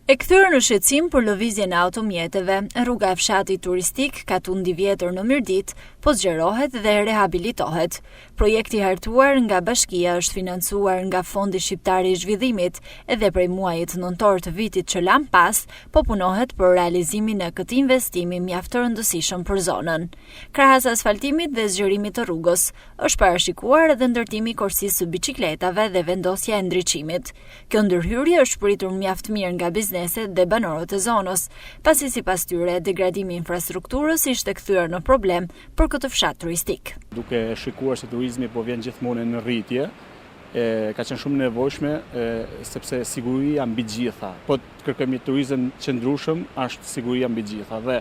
E kthyer në shqetësim për lëvizjen e automjeteve, rruga e fshatit turistik Katundi Vjetër në Mirdit po zgjerohet dhe rehabilitohet. Projekti i hartuar nga bashkia është financuar nga Fondi Shqiptar i Zhvillimit edhe prej muajit nëntor të vitit që lan pas, po punohet për realizimin e këtij investimi mjaft të rëndësishëm për zonën. Krahas asfaltimit dhe zgjerimit të rrugës, është parashikuar edhe ndërtimi i korsisë së biçikletave dhe vendosja e ndriçimit. Kjo ndërhyrje është pritur mjaft mirë nga bizneset dhe banorët e zonës, pasi sipas tyre degradimi i infrastrukturës ishte kthyer në problem për këtë fshat turistik. Duke shikuar se turizmi po vjen gjithmonë në rritje, ka qenë shumë nevojshme sepse siguria mbi gjitha. Po të kërkojmë turizëm qëndrueshëm, është siguria mbi gjitha dhe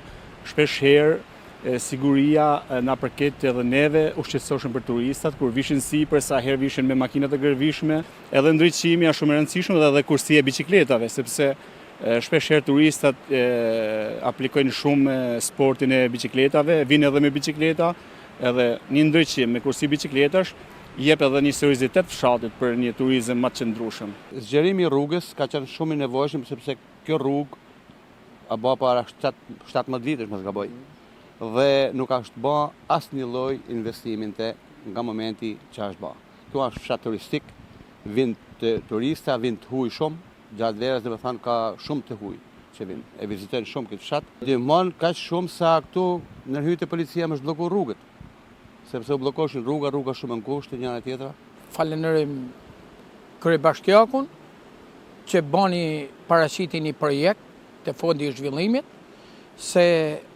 shpesh herë siguria na përket edhe neve u shqetësoshëm për turistat kur vishin sipër, sa herë vishin me makinat e gërvishme, edhe ndriçimi është shumë i rëndësishëm dhe kursia e biçikletave, sepse shpesh herë turistat aplikojnë shumë sportin e biçikletave, vinë edhe me biçikleta, edhe një ndriçim me kursi biçikletash jep edhe një seriozitet fshatit për një turizëm më të qëndrueshëm. Zgjerimi i rrugës ka qenë shumë i nevojshëm sepse kjo rrugë a bë para 17 vitesh, mos gaboj. Dhe nuk është bë asnjë lloj investiminte nga momenti që është bë. Kjo është fshat turistik, vijnë turista, vijnë të huaj shumë, gjatë verës dhe me thënë ka shumë të huaj që vijnë, e vizitojnë shumë këtë fshat. Ndihmon kaq shumë sa këtu ndërhyrjet e policia më zhbllokuar rrugët, sepse u bllokoshin rruga shumë e ngushtë njëra tjetra. Falenderojm kryebashkiakun që bani paraqiti një projekt të Fondi i Zhvillimit, se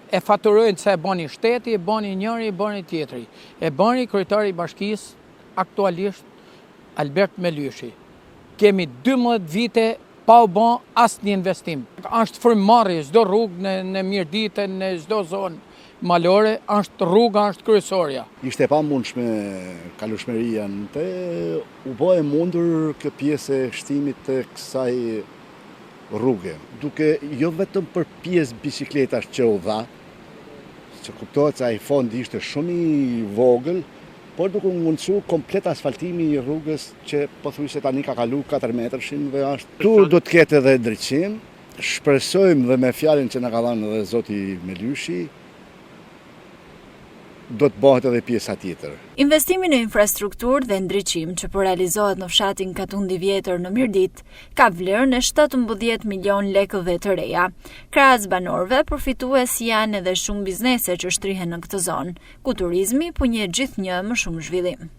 e faturojnë se e bani shteti, e bani njëri, e bani tjetri. E bani kryetari i bashkisë aktualisht Albert Melyshi. Kemi 12 vite pa u bën asnjë investim. Është frymëmarrje çdo rrugë në Mirdit, në çdo zonë malore, rruga është kryesorja. Ishte e pamundshme kalueshmëria, u bë e mundur kjo pjesë e shtimit të kësaj rruge, duke jo vetëm për pjesë biçikletash që u dha, që kuptohet se ai fondi ishte shumë i vogël, por duke mundësu komplet asfaltimi i rrugës që pothuajse tani ka kalu 4 metrshin dhe është. Tu do të ketë edhe ndriçim. Shpresojmë dhe me fjalën që na ka dhënë edhe zoti Melyshi, do të bëhet edhe pjesa tjetër. Investimi në infrastrukturë dhe ndriçim që po realizohet në fshatin Katundi Vjetër në Mirdit ka vlerën e 17 milion lekëve të reja. Krahas banorëve, përfitues janë edhe shumë biznese që shtrihen në këtë zonë, ku turizmi punjë gjithnjë më shumë zhvillim.